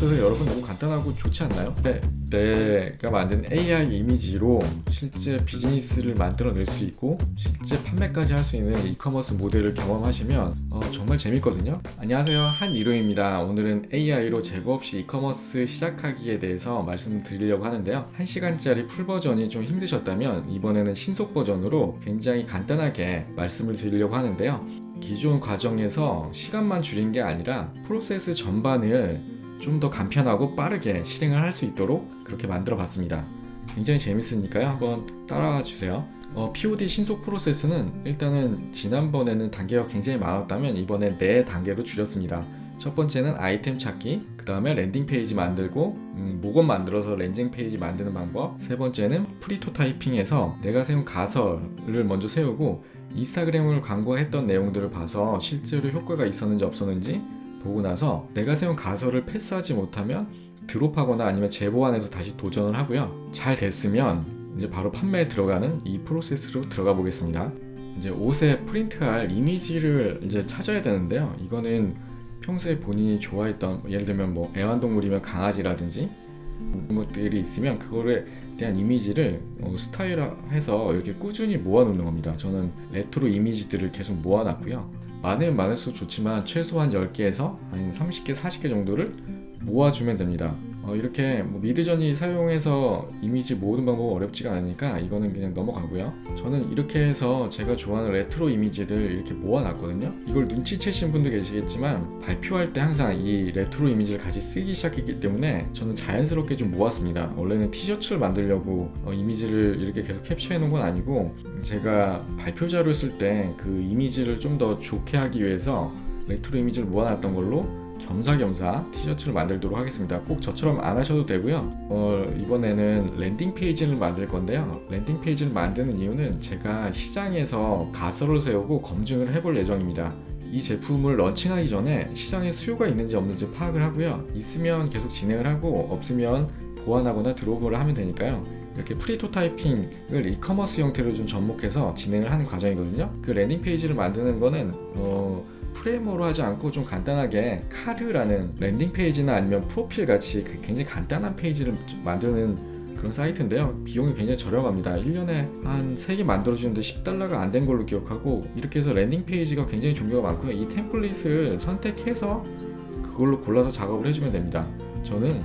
어떠세요? 여러분 너무 간단하고 좋지 않나요? 네, 내가 만든 AI 이미지로 실제 비즈니스를 만들어낼 수 있고 실제 판매까지 할 수 있는 이커머스 모델을 경험하시면 정말 재밌거든요. 안녕하세요, 한이로입니다. 오늘은 AI로 재고 없이 이커머스 시작하기에 대해서 말씀드리려고 하는데요. 1시간짜리 풀 버전이 좀 힘드셨다면 이번에는 신속 버전으로 굉장히 간단하게 말씀을 드리려고 하는데요. 기존 과정에서 시간만 줄인 게 아니라 프로세스 전반을 좀 더 간편하고 빠르게 실행을 할 수 있도록 그렇게 만들어 봤습니다. 굉장히 재밌으니까요, 한번 따라와 주세요. POD 신속 프로세스는 일단은 지난번에는 단계가 굉장히 많았다면 이번에 4단계로 줄였습니다. 첫 번째는 아이템 찾기, 그 다음에 랜딩 페이지 만들고 모건 만들어서 랜딩 페이지 만드는 방법, 세 번째는 프리토타이핑에서 내가 세운 가설을 먼저 세우고 인스타그램을 광고했던 내용들을 봐서 실제로 효과가 있었는지 없었는지 보고 나서 내가 세운 가설을 패스하지 못하면 드롭하거나 아니면 재보완해서 다시 도전을 하고요. 잘 됐으면 이제 바로 판매에 들어가는 이 프로세스로 들어가 보겠습니다. 이제 옷에 프린트할 이미지를 이제 찾아야 되는데요. 이거는 평소에 본인이 좋아했던, 예를 들면 뭐 애완동물이면 강아지라든지 이런 것들이 있으면 그거에 대한 이미지를 스타일화해서 이렇게 꾸준히 모아놓는 겁니다. 저는 레트로 이미지들을 계속 모아놨고요. 많으면 많을수록 좋지만 최소한 10개에서 한 30개, 40개 정도를 모아주면 됩니다. 이렇게 미드저니 사용해서 이미지 모으는 방법은 어렵지가 않으니까 이거는 그냥 넘어가고요. 저는 이렇게 해서 제가 좋아하는 레트로 이미지를 이렇게 모아놨거든요. 이걸 눈치채신 분도 계시겠지만 발표할 때 항상 이 레트로 이미지를 같이 쓰기 시작했기 때문에 저는 자연스럽게 좀 모았습니다. 원래는 티셔츠를 만들려고 이미지를 이렇게 계속 캡처해 놓은 건 아니고 제가 발표 자료 쓸 때 그 이미지를 좀 더 좋게 하기 위해서 레트로 이미지를 모아놨던 걸로 겸사겸사 티셔츠를 만들도록 하겠습니다. 꼭 저처럼 안 하셔도 되고요. 이번에는 랜딩 페이지를 만들 건데요. 랜딩 페이지를 만드는 이유는 제가 시장에서 가설을 세우고 검증을 해볼 예정입니다. 이 제품을 런칭하기 전에 시장에 수요가 있는지 없는지 파악을 하고요. 있으면 계속 진행을 하고 없으면 보완하거나 드롭을 하면 되니까요. 이렇게 프리토타이핑을 이커머스 형태로 좀 접목해서 진행을 하는 과정이거든요. 그 랜딩 페이지를 만드는 거는 프레임으로 하지 않고 좀 간단하게 카드라는 랜딩 페이지나 아니면 프로필 같이 굉장히 간단한 페이지를 만드는 그런 사이트인데요. 비용이 굉장히 저렴합니다. 1년에 한 3개 만들어주는데 $10가 안 된 걸로 기억하고, 이렇게 해서 랜딩 페이지가 굉장히 종류가 많고요. 이 템플릿을 선택해서 그걸로 골라서 작업을 해주면 됩니다. 저는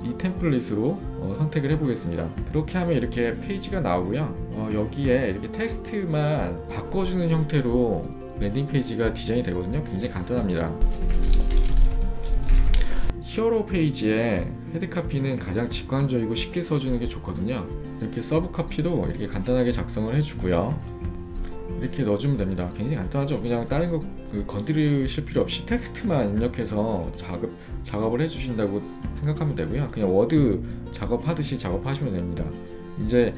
이 템플릿으로 선택을 해보겠습니다. 그렇게 하면 이렇게 페이지가 나오고요. 여기에 이렇게 텍스트만 바꿔주는 형태로 랜딩 페이지가 디자인이 되거든요. 굉장히 간단합니다. 히어로 페이지에 헤드 카피는 가장 직관적이고 쉽게 써주는 게 좋거든요. 이렇게 서브 카피도 이렇게 간단하게 작성을 해주고요. 이렇게 넣어주면 됩니다. 굉장히 간단하죠. 그냥 다른 거 건드리실 필요 없이 텍스트만 입력해서 작업을 해주신다고 생각하면 되고요. 그냥 워드 작업하듯이 작업하시면 됩니다. 이제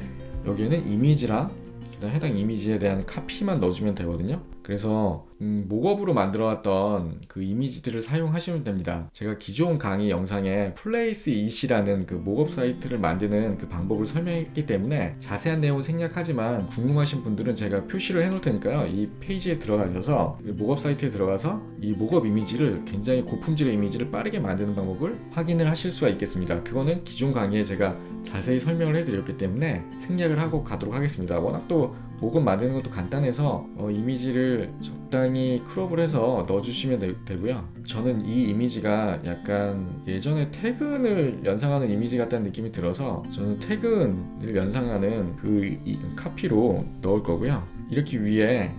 여기에는 이미지랑 해당 이미지에 대한 카피만 넣어주면 되거든요. 그래서 목업으로 만들어왔던 그 이미지들을 사용하시면 됩니다. 제가 기존 강의 영상에 플레이스 이시라는 그 목업 사이트를 만드는 그 방법을 설명했기 때문에 자세한 내용은 생략하지만 궁금하신 분들은 제가 표시를 해놓을 테니까요. 이 페이지에 들어가셔서 목업 사이트에 들어가서 이 목업 이미지를, 굉장히 고품질의 이미지를 빠르게 만드는 방법을 확인을 하실 수가 있겠습니다. 그거는 기존 강의에 제가 자세히 설명을 해드렸기 때문에 생략을 하고 가도록 하겠습니다. 워낙 또 목업 만드는 것도 간단해서 이미지를 적당히 크롭을 해서 넣어주시면 되고요. 저는 이 이미지가 약간 예전에 퇴근을 연상하는 이미지 같다는 느낌이 들어서 저는 퇴근을 연상하는 그 카피로 넣을 거고요. 이렇게 위에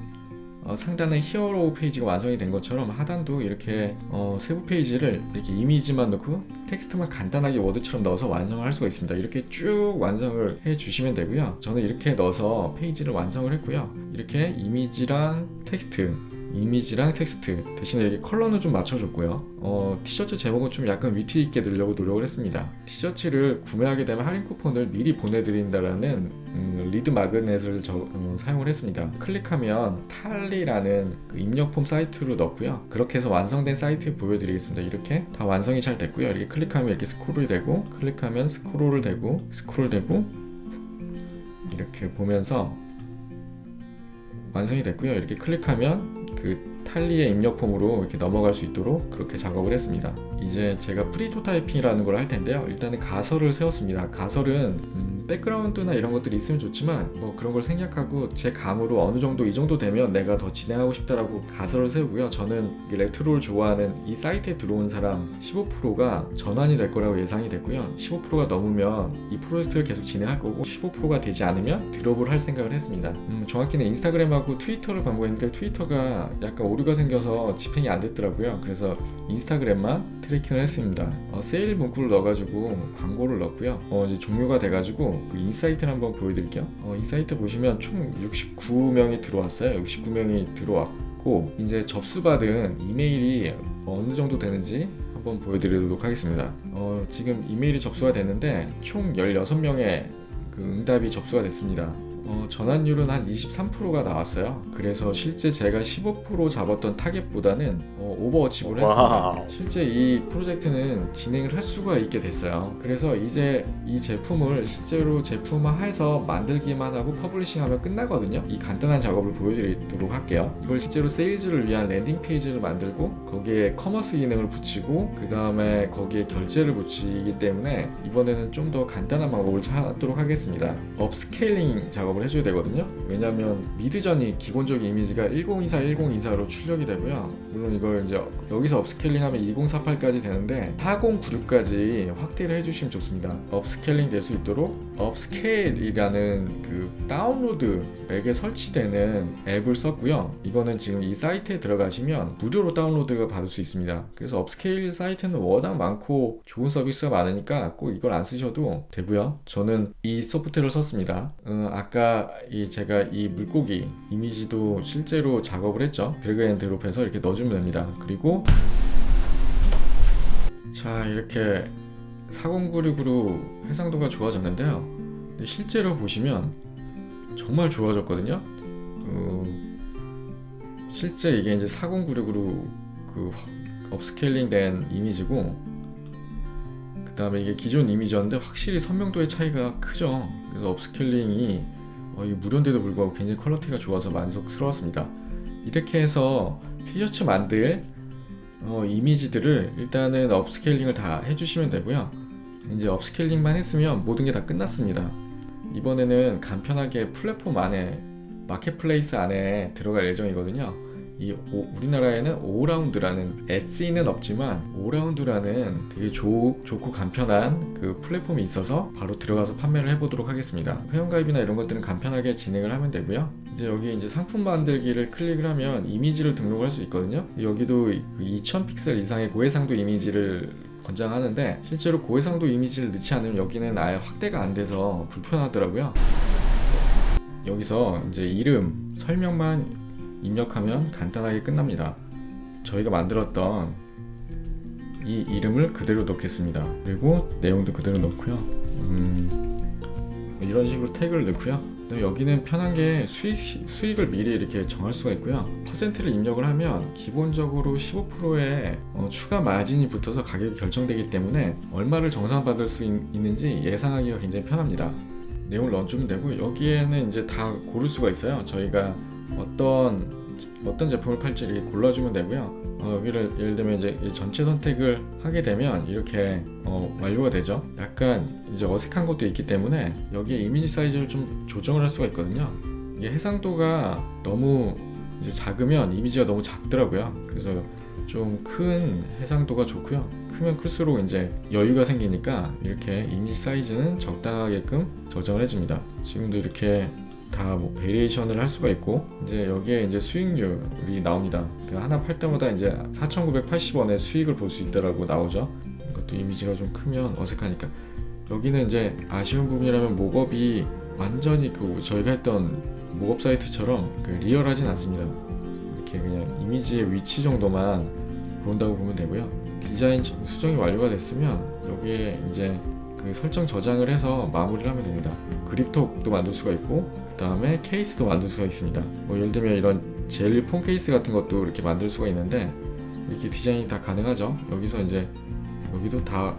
상단에 히어로 페이지가 완성이 된 것처럼 하단도 이렇게 세부 페이지를 이렇게 이미지만 넣고 텍스트만 간단하게 워드처럼 넣어서 완성을 할 수가 있습니다. 이렇게 쭉 완성을 해 주시면 되고요. 저는 이렇게 넣어서 페이지를 완성을 했고요. 이렇게 이미지랑 텍스트 대신에 이렇게 컬러는 좀 맞춰줬고요. 티셔츠 제목은 좀 약간 위트 있게 넣으려고 노력을 했습니다. 티셔츠를 구매하게 되면 할인 쿠폰을 미리 보내드린다라는 리드 마그넷을 사용을 했습니다. 클릭하면 탈리라는 그 입력 폼 사이트로 넣고요. 그렇게 해서 완성된 사이트에 보여드리겠습니다. 이렇게 다 완성이 잘 됐고요. 이렇게 클릭하면 이렇게 스크롤이 되고, 클릭하면 스크롤 되고 이렇게 보면서 완성이 됐고요. 이렇게 클릭하면 그 탈리의 입력 폼으로 이렇게 넘어갈 수 있도록 그렇게 작업을 했습니다. 이제 제가 프리토타이핑이라는 걸 할 텐데요. 일단은 가설을 세웠습니다. 가설은 백그라운드나 이런 것들이 있으면 좋지만 뭐 그런 걸 생략하고 제 감으로 어느 정도 이 정도 되면 내가 더 진행하고 싶다라고 가설을 세우고요. 저는 레트로를 좋아하는 이 사이트에 들어온 사람 15%가 전환이 될 거라고 예상이 됐고요. 15%가 넘으면 이 프로젝트를 계속 진행할 거고 15%가 되지 않으면 드롭을 할 생각을 했습니다. 정확히는 인스타그램하고 트위터를 광고했는데 트위터가 약간 오류가 생겨서 집행이 안 됐더라고요. 그래서 인스타그램만 트래킹을 했습니다. 세일 문구를 넣어가지고 광고를 넣었고요. 이제 종료가 돼가지고 그 인사이트를 한번 보여드릴게요. 인사이트 보시면 총 69명이 들어왔어요. 69명이 들어왔고 이제 접수받은 이메일이 어느 정도 되는지 한번 보여드리도록 하겠습니다. 지금 이메일이 접수가 됐는데 총 16명의 그 응답이 접수가 됐습니다. 전환율은 한 23%가 나왔어요. 그래서 실제 제가 15% 잡았던 타겟보다는 오버어치브를 했습니다. 실제 이 프로젝트는 진행을 할 수가 있게 됐어요. 그래서 이제 이 제품을 실제로 제품화해서 만들기만 하고 퍼블리싱하면 끝나거든요. 이 간단한 작업을 보여드리도록 할게요. 이걸 실제로 세일즈를 위한 랜딩 페이지를 만들고 거기에 커머스 기능을 붙이고 그 다음에 거기에 결제를 붙이기 때문에 이번에는 좀 더 간단한 방법을 찾도록 하겠습니다. 업스케일링 작업을 해줘야 되거든요. 왜냐하면 미드전이 기본적인 이미지가 1024, 1024로 출력이 되고요. 물론 이걸 이제 여기서 업스케일링하면 2048까지 되는데 4096까지 확대를 해주시면 좋습니다. 업스케일링 될 수 있도록 업스케일이라는 그 다운로드 맥에 설치되는 앱을 썼고요. 이거는 지금 이 사이트에 들어가시면 무료로 다운로드가 받을 수 있습니다. 그래서 업스케일 사이트는 워낙 많고 좋은 서비스가 많으니까 꼭 이걸 안 쓰셔도 되고요. 저는 이 소프트웨어를 썼습니다. 아까 제가 이 물고기 이미지도 실제로 작업을 했죠. 드래그 앤 드롭해서 이렇게 넣어주면 됩니다. 그리고 자, 이렇게 40966으로 해상도가 좋아졌는데요. 근데 실제로 보시면 정말 좋아졌거든요. 실제 이게 이제 4096으로 그 업스케일링 된 이미지고, 그 다음에 이게 기존 이미지였는데 확실히 선명도의 차이가 크죠. 그래서 업스케일링이 이 무료인데도 불구하고 굉장히 퀄리티가 좋아서 만족스러웠습니다. 이렇게 해서 티셔츠 만들 이미지들을 일단은 업스케일링을 다 해주시면 되고요. 이제 업스케일링만 했으면 모든 게 다 끝났습니다. 이번에는 간편하게 플랫폼 안에 마켓플레이스 안에 들어갈 예정이거든요. 우리나라에는 오라운드라는 SE는 없지만 오라운드라는 되게 좋고 간편한 그 플랫폼이 있어서 바로 들어가서 판매를 해보도록 하겠습니다. 회원가입이나 이런 것들은 간편하게 진행을 하면 되고요. 이제 여기 이제 상품 만들기를 클릭을 하면 이미지를 등록할 수 있거든요. 여기도 2000픽셀 이상의 고해상도 이미지를 권장하는데 실제로 고해상도 이미지를 넣지 않으면 여기는 아예 확대가 안 돼서 불편하더라고요. 여기서 이제 이름, 설명만 입력하면 간단하게 끝납니다. 저희가 만들었던 이 이름을 그대로 넣겠습니다. 그리고 내용도 그대로 넣고요. 이런 식으로 태그를 넣고요. 여기는 편한 게 수익을 미리 이렇게 정할 수가 있고요. 퍼센트를 입력을 하면 기본적으로 15%의 추가 마진이 붙어서 가격이 결정되기 때문에 얼마를 정산받을 수 있는지 예상하기가 굉장히 편합니다. 내용을 넣어주면 되고, 여기에는 이제 다 고를 수가 있어요. 저희가 어떤 제품을 팔지 이렇게 골라주면 되고요. 여기를 예를 들면 이제 전체 선택을 하게 되면 이렇게 완료가 되죠. 약간 이제 어색한 것도 있기 때문에 여기에 이미지 사이즈를 좀 조정을 할 수가 있거든요. 이게 해상도가 너무 이제 작으면 이미지가 너무 작더라고요. 그래서 좀 큰 해상도가 좋고요. 크면 클수록 이제 여유가 생기니까 이렇게 이미지 사이즈는 적당하게끔 조정을 해줍니다. 지금도 이렇게 다 베리에이션을 할 수가 있고, 이제 여기에 이제 수익률이 나옵니다. 하나 팔 때마다 이제 4,980원의 수익을 볼 수 있다라고 나오죠. 이것도 이미지가 좀 크면 어색하니까. 여기는 이제 아쉬운 부분이라면 목업이 완전히 저희가 했던 목업 사이트처럼 리얼하진 않습니다. 이렇게 그냥 이미지의 위치 정도만 본다고 보면 되고요. 디자인 수정이 완료가 됐으면 여기에 이제 그 설정 저장을 해서 마무리를 하면 됩니다. 그립톡도 만들 수가 있고, 그 다음에 케이스도 만들 수가 있습니다. 예를 들면 이런 젤리 폰 케이스 같은 것도 이렇게 만들 수가 있는데, 이렇게 디자인이 다 가능하죠. 여기서 이제 여기도 다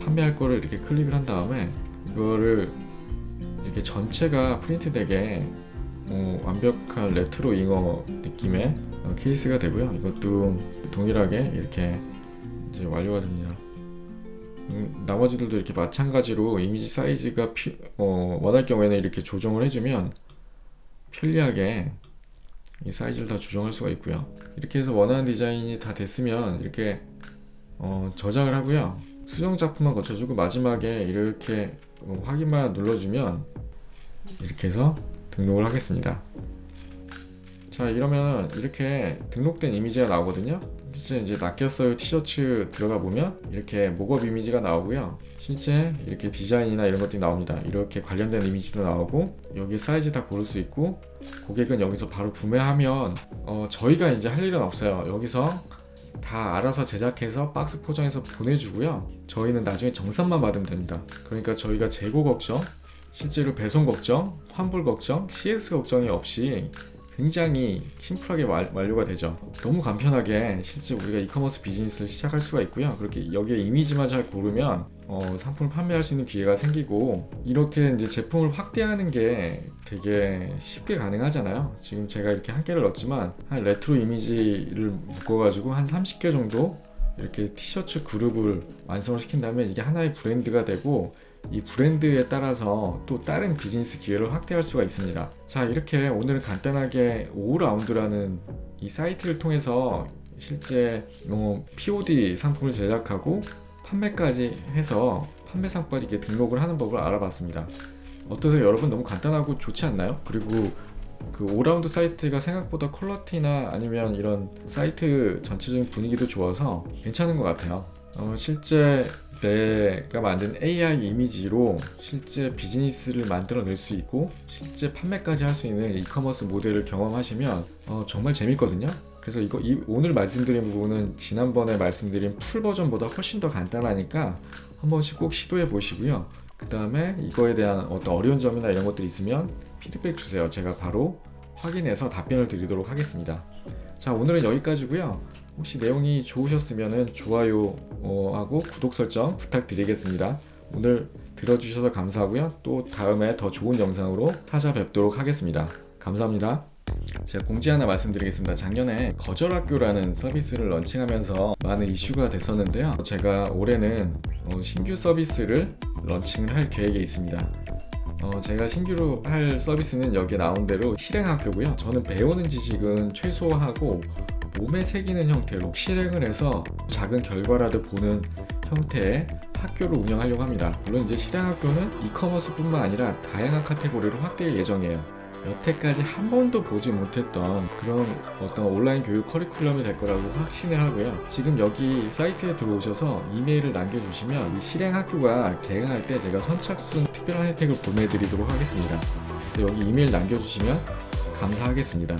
판매할 거를 이렇게 클릭을 한 다음에 이거를 이렇게 전체가 프린트 되게 완벽한 레트로 잉어 느낌의 케이스가 되고요. 이것도 동일하게 이렇게 이제 완료가 됩니다. 나머지들도 이렇게 마찬가지로 이미지 사이즈가 원할 경우에는 이렇게 조정을 해주면 편리하게 이 사이즈를 다 조정할 수가 있고요. 이렇게 해서 원하는 디자인이 다 됐으면 이렇게 저장을 하고요. 수정 작품만 거쳐주고 마지막에 이렇게 확인만 눌러주면 이렇게 해서 등록을 하겠습니다. 자, 이러면 이렇게 등록된 이미지가 나오거든요. 실제 이제 낚였어요 티셔츠 들어가 보면 이렇게 목업 이미지가 나오고요. 실제 이렇게 디자인이나 이런 것들이 나옵니다. 이렇게 관련된 이미지도 나오고 여기 사이즈 다 고를 수 있고 고객은 여기서 바로 구매하면 저희가 이제 할 일은 없어요. 여기서 다 알아서 제작해서 박스 포장해서 보내주고요. 저희는 나중에 정산만 받으면 됩니다. 그러니까 저희가 재고 걱정, 실제로 배송 걱정, 환불 걱정, CS 걱정이 없이 굉장히 심플하게 완료가 되죠. 너무 간편하게 실제 우리가 이커머스 비즈니스를 시작할 수가 있고요. 그렇게 여기에 이미지만 잘 고르면 상품을 판매할 수 있는 기회가 생기고 이렇게 이제 제품을 확대하는 게 되게 쉽게 가능하잖아요. 지금 제가 이렇게 한 개를 넣었지만 한 레트로 이미지를 묶어가지고 한 30개 정도 이렇게 티셔츠 그룹을 완성을 시킨다면 이게 하나의 브랜드가 되고 이 브랜드에 따라서 또 다른 비즈니스 기회를 확대할 수가 있습니다. 자, 이렇게 오늘은 간단하게 오라운드라는 이 사이트를 통해서 실제 POD 상품을 제작하고 판매까지 해서 판매 상품까지 이렇게 등록을 하는 법을 알아봤습니다. 어떠세요? 여러분 너무 간단하고 좋지 않나요? 그리고 그 오라운드 사이트가 생각보다 퀄리티나 아니면 이런 사이트 전체적인 분위기도 좋아서 괜찮은 것 같아요. 실제 내가 만든 AI 이미지로 실제 비즈니스를 만들어낼 수 있고 실제 판매까지 할 수 있는 이커머스 모델을 경험하시면 정말 재밌거든요. 그래서 오늘 말씀드린 부분은 지난번에 말씀드린 풀 버전보다 훨씬 더 간단하니까 한 번씩 꼭 시도해 보시고요. 그 다음에 이거에 대한 어떤 어려운 점이나 이런 것들이 있으면 피드백 주세요. 제가 바로 확인해서 답변을 드리도록 하겠습니다. 자, 오늘은 여기까지고요. 혹시 내용이 좋으셨으면 좋아요 하고 구독 설정 부탁드리겠습니다. 오늘 들어주셔서 감사하고요. 또 다음에 더 좋은 영상으로 찾아뵙도록 하겠습니다. 감사합니다. 제가 공지 하나 말씀드리겠습니다. 작년에 거절학교라는 서비스를 런칭하면서 많은 이슈가 됐었는데요. 제가 올해는 신규 서비스를 런칭을 할 계획에 있습니다. 제가 신규로 할 서비스는 여기에 나온 대로 실행학교고요. 저는 배우는 지식은 최소화하고 몸에 새기는 형태로 실행을 해서 작은 결과라도 보는 형태의 학교를 운영하려고 합니다. 물론 이제 실행학교는 이커머스 뿐만 아니라 다양한 카테고리로 확대할 예정이에요. 여태까지 한 번도 보지 못했던 그런 어떤 온라인 교육 커리큘럼이 될 거라고 확신을 하고요. 지금 여기 사이트에 들어오셔서 이메일을 남겨주시면 이 실행학교가 개강할 때 제가 선착순 특별한 혜택을 보내드리도록 하겠습니다. 그래서 여기 이메일 남겨주시면 감사하겠습니다.